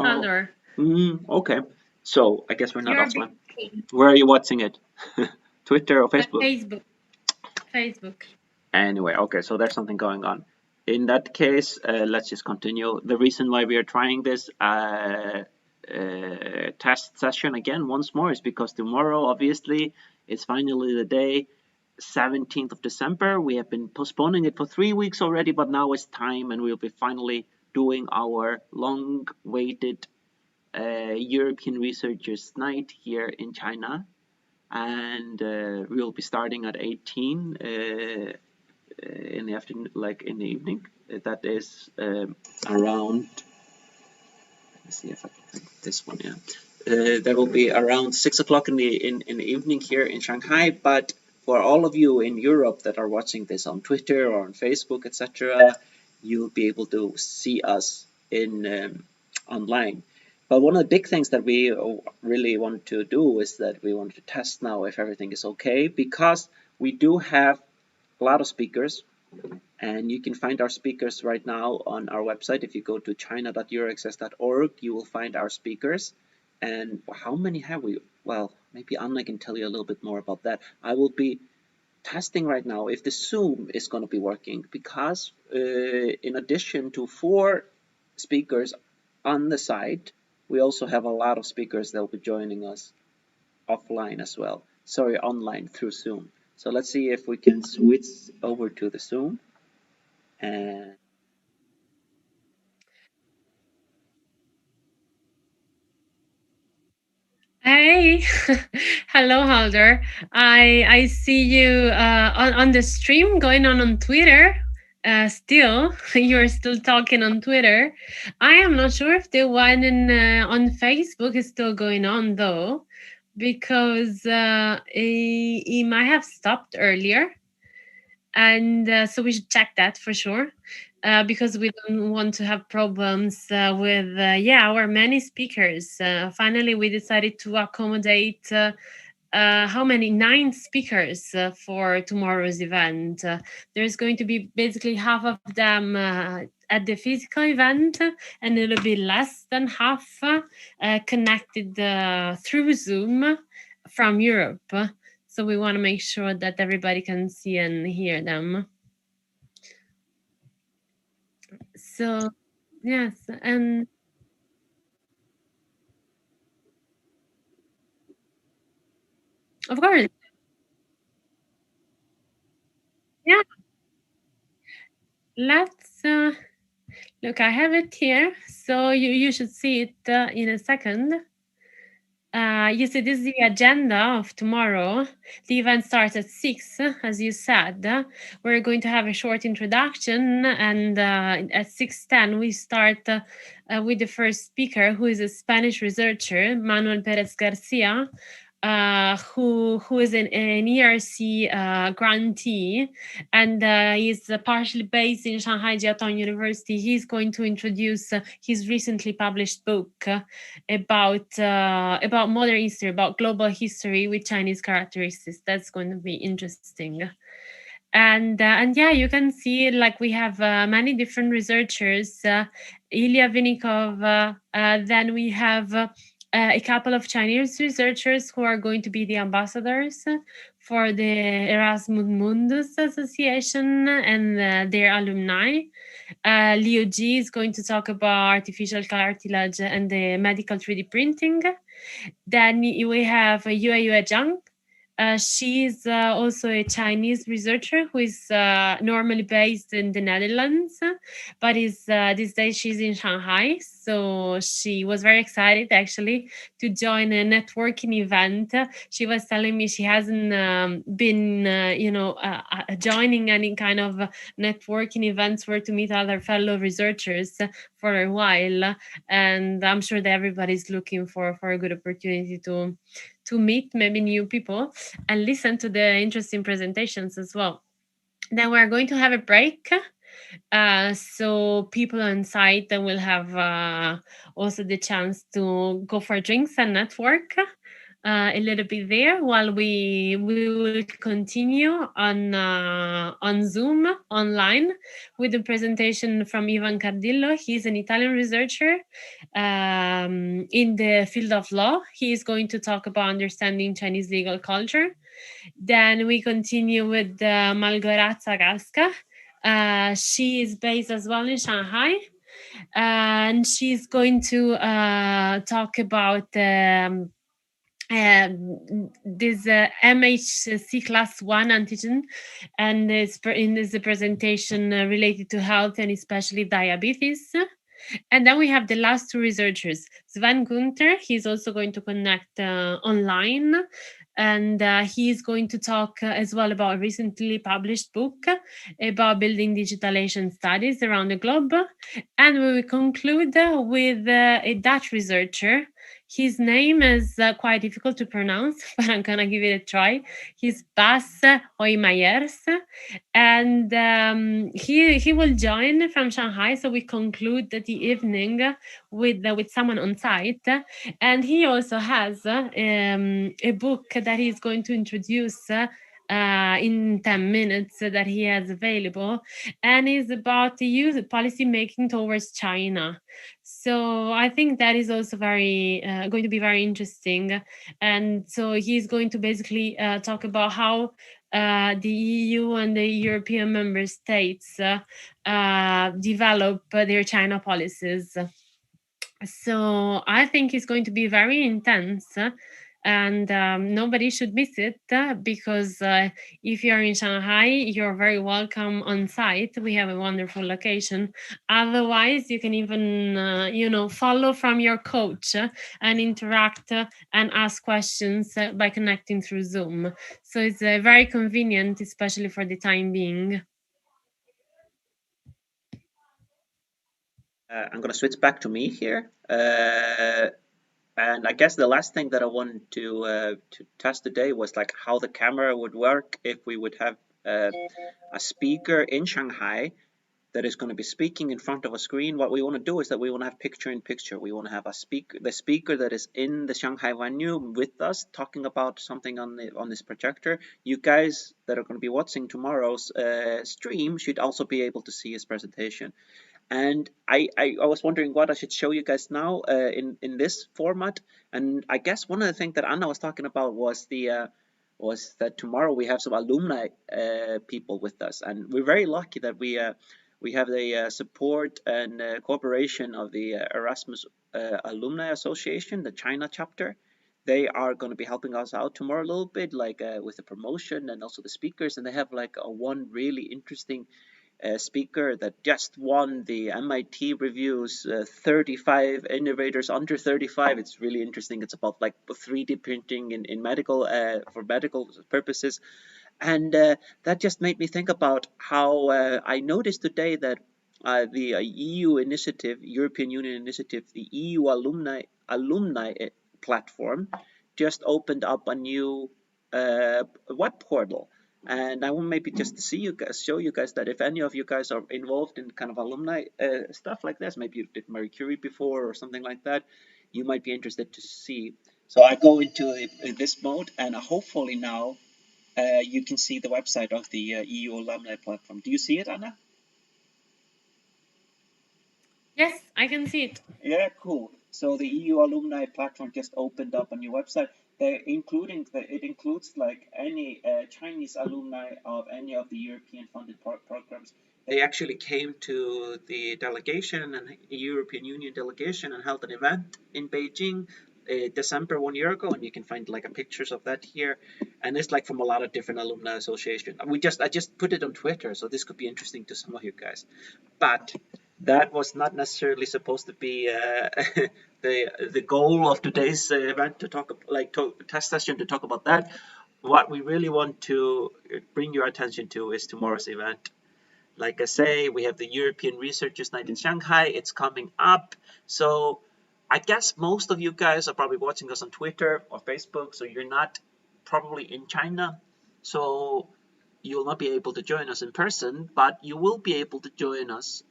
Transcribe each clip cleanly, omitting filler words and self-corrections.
Halder. Okay. So I guess we're not You're offline. Where are you watching it? Twitter or Facebook? Facebook. Anyway, okay, so there's something going on. In that case, let's just continue. The reason why we are trying this test session again once more is because tomorrow, obviously, is finally the day, 17th of December. We have been postponing it for 3 weeks already, but now it's time, and we'll be finally doing our long-awaited European Researchers Night here in China. And we'll be starting at 18 in the afternoon, like in the evening. That is around. Let's see if I can find this one. Yeah, that will be around 6 o'clock in the evening here in Shanghai. But for all of you in Europe that are watching this on Twitter or on Facebook, etc., you'll be able to see us in online. But one of the big things that we really want to do is that we want to test now if everything is okay, because we do have a lot of speakers, and you can find our speakers right now on our website. If you go to china.euroaccess.org, you will find our speakers. And how many have we? Well, maybe Anna can tell you a little bit more about that. I will be testing right now if the Zoom is going to be working, because in addition to 4 speakers on the site, we also have a lot of speakers that will be joining us offline as well. Sorry, online through Zoom. So let's see if we can switch over to the Zoom. And Hey, hello, Halder. I see you on the stream going on Twitter. Still, you're still talking on Twitter. I am not sure if the one on Facebook is still going on though, because he might have stopped earlier, and so we should check that for sure. Because we don't want to have problems with our many speakers. Finally, we decided to accommodate how many 9 speakers for tomorrow's event. There's going to be basically half of them at the physical event, and it'll be less than half connected through Zoom from Europe. So we want to make sure that everybody can see and hear them. So yes, and of course, yeah. Let's look. I have it here, so you should see it in a second. You see, this is the agenda of tomorrow. The event starts at 6, as you said. We're going to have a short introduction, and at 6:10 we start with the first speaker, who is a Spanish researcher, Manuel Perez Garcia, who is an ERC grantee, and he's partially based in Shanghai Jiaotong University. He's going to introduce his recently published book about modern history, about global history with Chinese characteristics. That's going to be interesting. And yeah, you can see like we have many different researchers. Ilya Vinikov. Then we have a couple of Chinese researchers who are going to be the ambassadors for the Erasmus Mundus Association and their alumni. Liu Ji is going to talk about artificial cartilage and the medical 3D printing. Then we have Yue Zhang. She's also a Chinese researcher who is normally based in the Netherlands, but is these days she's in Shanghai. So she was very excited actually to join a networking event. She was telling me she hasn't been, joining any kind of networking events where to meet other fellow researchers for a while, and I'm sure that everybody's looking for a good opportunity to meet maybe new people and listen to the interesting presentations as well. Then we're going to have a break. So people on site will have also the chance to go for drinks and network. a little bit there while we will continue on Zoom online with the presentation from Ivan Cardillo. He's an Italian researcher in the field of law. He is going to talk about understanding Chinese legal culture. Then we continue with Malgorazza Gasca. She is based as well in Shanghai, and she's going to talk about this MHC class 1 antigen, and in this presentation related to health and especially diabetes. And then we have the last two researchers, Sven Gunther. He's also going to connect online, and he's going to talk as well about a recently published book about building digital Asian studies around the globe. And we will conclude with a Dutch researcher. His name is quite difficult to pronounce, but I'm gonna give it a try. He's Bas Hoijmaiers, and he will join from Shanghai. So we conclude the evening with someone on site, and he also has a book that he's going to introduce. In 10 minutes that he has available, and is about the use policy making towards China. So I think that is also very going to be very interesting. And so he's going to basically talk about how the EU and the European member states develop their China policies. So I think it's going to be very intense, and nobody should miss it because if you're in Shanghai, you're very welcome on site. We have a wonderful location. Otherwise, you can even follow from your coach and interact and ask questions by connecting through Zoom. So it's very convenient, especially for the time being. I'm going to switch back to me here. And I guess the last thing that I wanted to test today was like how the camera would work if we would have a speaker in Shanghai that is going to be speaking in front of a screen. What we want to do is that we want to have picture in picture. We want to have the speaker that is in the Shanghai venue with us talking about something on this projector. You guys that are going to be watching tomorrow's stream should also be able to see his presentation. And I was wondering what I should show you guys now in this format. And I guess one of the things that Anna was talking about was was that tomorrow we have some alumni people with us, and we're very lucky that we have the support and cooperation of the Erasmus Alumni Association, the China chapter. They are going to be helping us out tomorrow a little bit, like with the promotion and also the speakers. And they have like one really interesting speaker that just won the MIT Review's 35 Innovators Under 35. It's really interesting. It's about like 3D printing in medical for medical purposes. And that just made me think about how I noticed today that the EU initiative, European Union initiative, the EU alumni platform just opened up a new web portal. And I want maybe just to show you guys that if any of you guys are involved in kind of alumni stuff like this, maybe you did Marie Curie before or something like that, you might be interested to see. So I go into this mode, and hopefully now you can see the website of the EU alumni platform. Do you see it, Anna? Yes, I can see it. Yeah, cool. So the EU alumni platform just opened up a new website. It includes like any Chinese alumni of any of the European funded programs. They actually came to the delegation and European Union delegation and held an event in Beijing December 1 year ago, and you can find like pictures of that here. And it's like from a lot of different alumni association. I just put it on Twitter, so this could be interesting to some of you guys. But that was not necessarily supposed to be the goal of today's event to talk test session to talk about that. What we really want to bring your attention to is tomorrow's event. Like I say, we have the European Researchers Night in Shanghai. It's coming up. So I guess most of you guys are probably watching us on Twitter or Facebook, so you're not probably in China. So you will not be able to join us in person, but you will be able to join us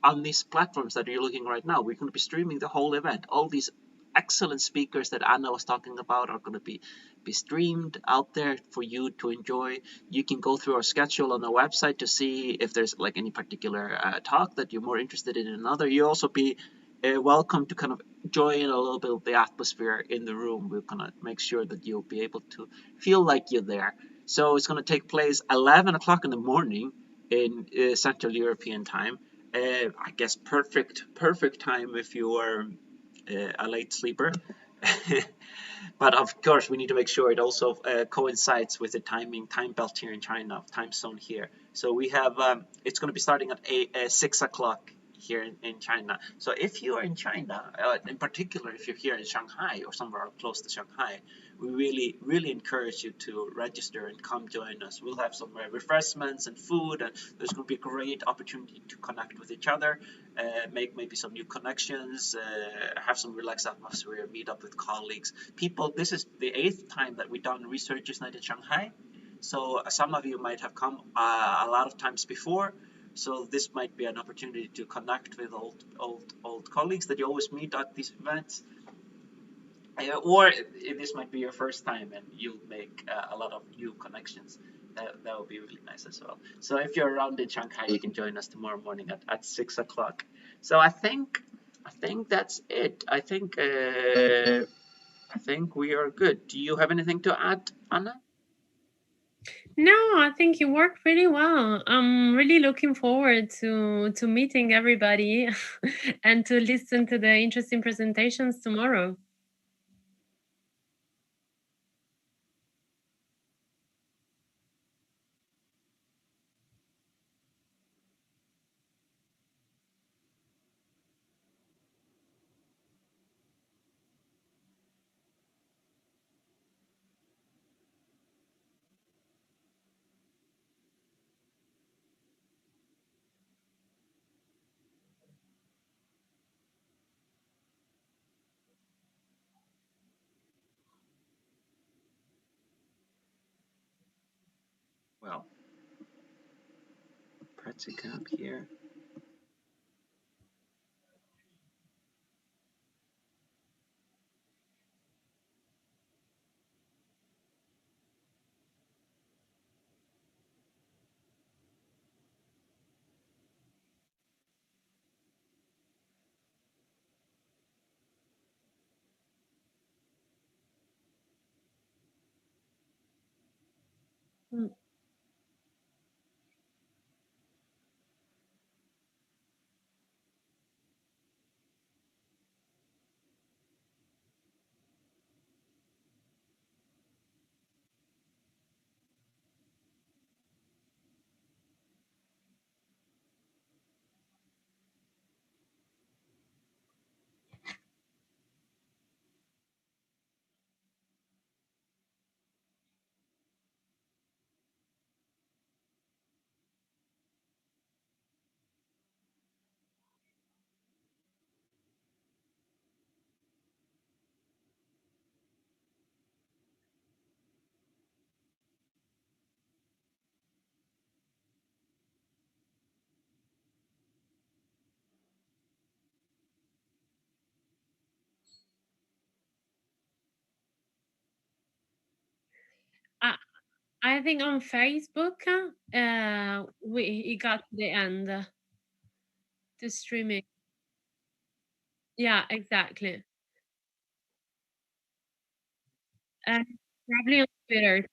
on these platforms that you're looking right now. We're going to be streaming the whole event. All these excellent speakers that Anna was talking about are going to be streamed out there for you to enjoy. You can go through our schedule on the website to see if there's like any particular talk that you're more interested in another. You also be welcome to kind of join a little bit of the atmosphere in the room. We're going to make sure that you'll be able to feel like you're there. So it's going to take place 11 o'clock in the morning in Central European time. I guess perfect time if you are a late sleeper. But of course, we need to make sure it also coincides with the time belt here in China, time zone here. So we have it's going to be starting at 6 o'clock here in China. So if you are in China, in particular, if you're here in Shanghai or somewhere close to Shanghai, we really encourage you to register and come join us. We'll have some refreshments and food, and there's going to be a great opportunity to connect with each other, make maybe some new connections, have some relaxed atmosphere, meet up with colleagues. People, this is the eighth time that we've done Researchers Night in Shanghai. So some of you might have come a lot of times before. So this might be an opportunity to connect with old colleagues that you always meet at these events. Or this might be your first time and you'll make a lot of new connections. That would be really nice as well. So if you're around in Shanghai, you can join us tomorrow morning at 6 o'clock. So I think that's it. I think we are good. Do you have anything to add, Anna? No, I think you worked really well. I'm really looking forward to meeting everybody and to listen to the interesting presentations tomorrow. Well, pretty camp here. Mm. I, I think on Facebook, we it got to the end, the streaming. Yeah, exactly. And probably on Twitter.